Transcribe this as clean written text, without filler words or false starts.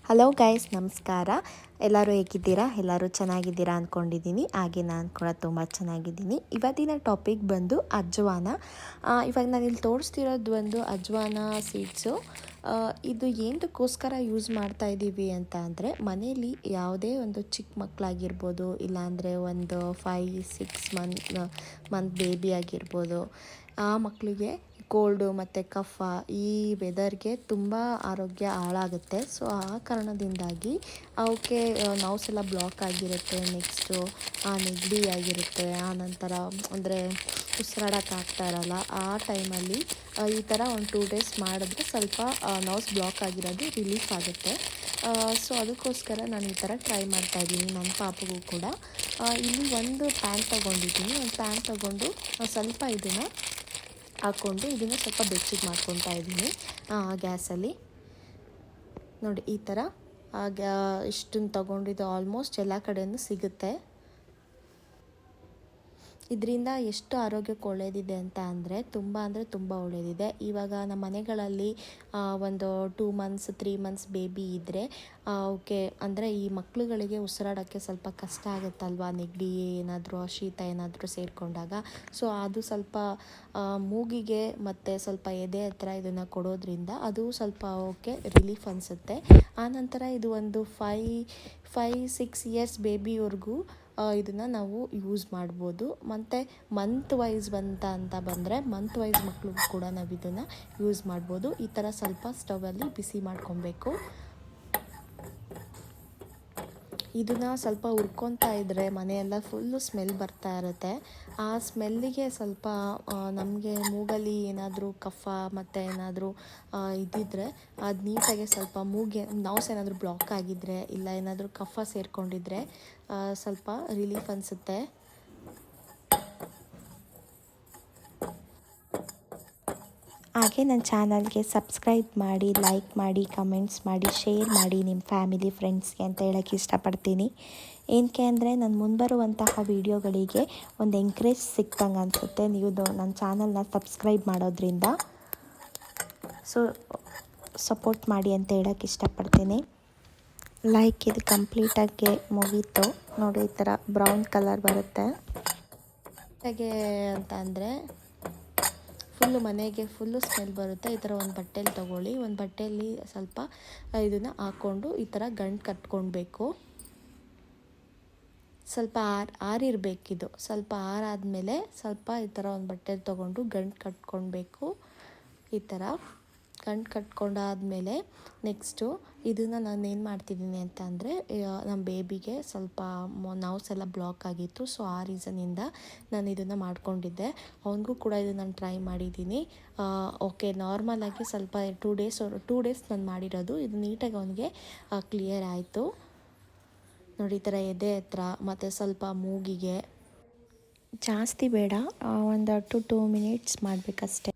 Hello guys, ನಮಸ್ಕಾರ. ಎಲ್ಲರೂ ಹೇಗಿದ್ದೀರಾ? ಎಲ್ಲರೂ ಚೆನ್ನಾಗಿದ್ದೀರಾ ಅಂದ್ಕೊಂಡಿದ್ದೀನಿ. ಹಾಗೆ ನಾನು ಕೂಡ ತುಂಬ ಚೆನ್ನಾಗಿದ್ದೀನಿ. ಇವತ್ತಿನ ಟಾಪಿಕ್ ಬಂದು ಅಜ್ವಾನ. ಇವಾಗ ನಾನಿಲ್ಲಿ ತೋರಿಸ್ತಿರೋದು ಒಂದು ಅಜ್ವಾನ ಸೀಡ್ಸು. ಇದು ಏನಕ್ಕೋಸ್ಕರ ಯೂಸ್ ಮಾಡ್ತಾ ಇದ್ದೀವಿ ಅಂತ ಅಂದರೆ, ಮನೇಲಿ ಯಾವುದೇ ಒಂದು ಚಿಕ್ಕ ಮಕ್ಕಳಾಗಿರ್ಬೋದು, ಇಲ್ಲಾಂದರೆ ಒಂದು 5-6 ಮಂತ್ ಬೇಬಿ ಆಗಿರ್ಬೋದು, ಆ ಮಕ್ಕಳಿಗೆ ಕೋಲ್ಡು ಮತ್ತು ಕಫ ಈ ವೆದರ್ಗೆ ತುಂಬ ಆರೋಗ್ಯ ಹಾಳಾಗುತ್ತೆ. ಸೊ ಆ ಕಾರಣದಿಂದಾಗಿ ಅವಕ್ಕೆ ನರ್ವ್ಸ್ ಎಲ್ಲ ಬ್ಲಾಕ್ ಆಗಿರುತ್ತೆ. ನೆಕ್ಸ್ಟು ನೆಗಡಿ ಆಗಿರುತ್ತೆ. ಆ ನಂತರ ಅಂದರೆ ಉಸಿರಾಡೋಕ್ಕಾಗ್ತಾ ಇರಲ್ಲ. ಆ ಟೈಮಲ್ಲಿ ಈ ಥರ ಒಂದು 2 ಡೇಸ್ ಮಾಡಿದ್ರೆ ಸ್ವಲ್ಪ ನರ್ವ್ಸ್ ಬ್ಲಾಕ್ ಆಗಿರೋದು ರಿಲೀಫ್ ಆಗುತ್ತೆ. ಸೊ ಅದಕ್ಕೋಸ್ಕರ ನಾನು ಈ ಥರ ಟ್ರೈ ಮಾಡ್ತಾಯಿದ್ದೀನಿ ನನ್ನ ಪಾಪಗೂ ಕೂಡ. ಇಲ್ಲಿ ಒಂದು ಪ್ಯಾನ್ ತೊಗೊಂಡಿದ್ದೀನಿ. ಒಂದು ಪ್ಯಾನ್ ತೊಗೊಂಡು ಸ್ವಲ್ಪ ಇದನ್ನು ಹಾಕ್ಕೊಂಡು ಇದನ್ನು ಸ್ವಲ್ಪ ಬೆಚ್ಚಗೆ ಮಾಡ್ಕೊತಾ ಇದ್ದೀನಿ ಗ್ಯಾಸಲ್ಲಿ. ನೋಡಿ ಈ ಥರ ಇಷ್ಟನ್ನು ತೊಗೊಂಡಿದ್ದು ಆಲ್ಮೋಸ್ಟ್ ಎಲ್ಲ ಕಡೆಯೂ ಸಿಗುತ್ತೆ. ಇದರಿಂದ ಎಷ್ಟು ಆರೋಗ್ಯಕ್ಕೆ ಒಳ್ಳೆಯದಿದೆ ಅಂತ ಅಂದರೆ ತುಂಬ ಒಳ್ಳೆಯದಿದೆ. ಇವಾಗ ನಮ್ಮ ಮನೆಗಳಲ್ಲಿ ಒಂದು 2 ಮಂತ್ಸ್ 3 ಮಂತ್ಸ್ ಬೇಬಿ ಇದ್ದರೆ ಓಕೆ, ಅಂದರೆ ಈ ಮಕ್ಕಳುಗಳಿಗೆ ಉಸಿರಾಡೋಕ್ಕೆ ಸ್ವಲ್ಪ ಕಷ್ಟ ಆಗುತ್ತಲ್ವ, ನೆಗಡಿ ಏನಾದರೂ ಶೀತ ಏನಾದರೂ ಸೇರಿಕೊಂಡಾಗ. ಸೊ ಅದು ಸ್ವಲ್ಪ ಮೂಗಿಗೆ ಮತ್ತು ಸ್ವಲ್ಪ ಎದೆ ಹತ್ರ ಇದನ್ನು ಕೊಡೋದ್ರಿಂದ ಅದು ಸ್ವಲ್ಪ ಓಕೆ ರಿಲೀಫ್ ಅನಿಸುತ್ತೆ. ಆನಂತರ ಇದು ಒಂದು 5-6 ಇಯರ್ಸ್ ಬೇಬಿವರೆಗೂ ಇದನ್ನು ನಾವು ಯೂಸ್ ಮಾಡ್ಬೋದು. ಮತ್ತು ಮಂತ್ ವೈಸ್ ಅಂತ ಬಂದರೆ ಮಂತ್ ವೈಸ್ ಮಕ್ಳಿಗೂ ಕೂಡ ನಾವು ಇದನ್ನು ಯೂಸ್ ಮಾಡ್ಬೋದು. ಈ ಥರ ಸ್ವಲ್ಪ ಸ್ಟವಲ್ಲಿ ಬಿಸಿ ಮಾಡ್ಕೊಬೇಕು. ಇದನ್ನು ಸ್ವಲ್ಪ ಹುರ್ಕೊತಾ ಇದ್ದರೆ ಮನೆಯೆಲ್ಲ ಫುಲ್ಲು ಸ್ಮೆಲ್ ಬರ್ತಾ ಇರುತ್ತೆ. ಆ ಸ್ಮೆಲ್ಲಿಗೆ ಸ್ವಲ್ಪ ನಮಗೆ ಮೂಗಲ್ಲಿ ಏನಾದರೂ ಕಫ ಮತ್ತು ಏನಾದರೂ ಇದ್ದಿದ್ದರೆ ಅದು ನೀಟಾಗಿ ಸ್ವಲ್ಪ ಮೂಗೆ ನರ್ವ್ಸ್ ಏನಾದರೂ ಬ್ಲಾಕ್ ಆಗಿದ್ದರೆ, ಇಲ್ಲ ಏನಾದರೂ ಕಫ ಸೇರಿಕೊಂಡಿದ್ರೆ ಸ್ವಲ್ಪ ರಿಲೀಫ್ ಅನಿಸುತ್ತೆ. ಹಾಗೆ ನನ್ನ ಚಾನಲ್ಗೆ ಸಬ್ಸ್ಕ್ರೈಬ್ ಮಾಡಿ, ಲೈಕ್ ಮಾಡಿ, ಕಮೆಂಟ್ಸ್ ಮಾಡಿ, ಶೇರ್ ಮಾಡಿ ನಿಮ್ಮ ಫ್ಯಾಮಿಲಿ ಫ್ರೆಂಡ್ಸ್ಗೆ ಅಂತ ಹೇಳೋಕ್ಕೆ ಇಷ್ಟಪಡ್ತೀನಿ. ಏನಕ್ಕೆ ಅಂದರೆ ನಾನು ಮುಂಬರುವಂತಹ ವೀಡಿಯೋಗಳಿಗೆ ಒಂದು ಎಂಕರೇಜ್ ಸಿಕ್ತಂಗೆ ಅನಿಸುತ್ತೆ ನೀವು ನನ್ನ ಚಾನಲ್ನ ಸಬ್ಸ್ಕ್ರೈಬ್ ಮಾಡೋದ್ರಿಂದ. ಸೊ ಸಪೋರ್ಟ್ ಮಾಡಿ ಅಂತ ಹೇಳೋಕ್ಕೆ ಇಷ್ಟಪಡ್ತೀನಿ. ಲೈಕ್ ಇದು ಕಂಪ್ಲೀಟಾಗಿ ಮುಗೀತು ನೋಡಿ. ಈ ಥರ ಬ್ರೌನ್ ಕಲರ್ ಬರುತ್ತೆ. ಹೇಗೆ ಅಂತ ಅಂದರೆ ಮನೆಗೆ ಫುಲ್ಲು ಸ್ಮೆಲ್ ಬರುತ್ತೆ. ಈ ಥರ ಒಂದು ಬಟ್ಟೆಲಿ ತೊಗೊಳ್ಳಿ. ಒಂದು ಬಟ್ಟೆಯಲ್ಲಿ ಸ್ವಲ್ಪ ಇದನ್ನು ಹಾಕ್ಕೊಂಡು ಈ ಥರ ಗಂಟು ಕಟ್ಕೊಳ್ಬೇಕು. ಸ್ವಲ್ಪ ಆರಿರಬೇಕಿದು. ಸ್ವಲ್ಪ ಆರಾದಮೇಲೆ ಸ್ವಲ್ಪ ಈ ಥರ ಒಂದು ಬಟ್ಟೆಲಿ ತೊಗೊಂಡು ಗಂಟು ಕಟ್ಕೊಳ್ಬೇಕು. ಈ ಥರ ಗಂಟು ಕಟ್ಕೊಂಡಾದಮೇಲೆ ನೆಕ್ಸ್ಟು ಇದನ್ನು ನಾನು ಏನು ಮಾಡ್ತಿದ್ದೀನಿ ಅಂತ ಅಂದರೆ, ನಮ್ಮ ಬೇಬಿಗೆ ಸ್ವಲ್ಪ ನರ್ವ್ಸ್ ಎಲ್ಲ ಬ್ಲಾಕ್ ಆಗಿತ್ತು. ಸೊ ಆ ರೀಸನಿಂದ ನಾನು ಇದನ್ನು ಮಾಡ್ಕೊಂಡಿದ್ದೆ. ಅವನಿಗೂ ಕೂಡ ಇದನ್ನು ನಾನು ಟ್ರೈ ಮಾಡಿದ್ದೀನಿ. ಓಕೆ, ನಾರ್ಮಲಾಗಿ ಸ್ವಲ್ಪ 2 ಡೇಸ್ ನಾನು ಮಾಡಿರೋದು. ಇದು ನೀಟಾಗಿ ಅವನಿಗೆ ಕ್ಲಿಯರ್ ಆಯಿತು ನೋಡಿ. ಈ ಥರ ಎದೆ ಹತ್ರ ಮತ್ತು ಸ್ವಲ್ಪ ಮೂಗಿಗೆ ಜಾಸ್ತಿ ಬೇಡ, ಒಂದು 2 ಮಿನಿಟ್ಸ್ ಮಾಡಬೇಕಷ್ಟೆ.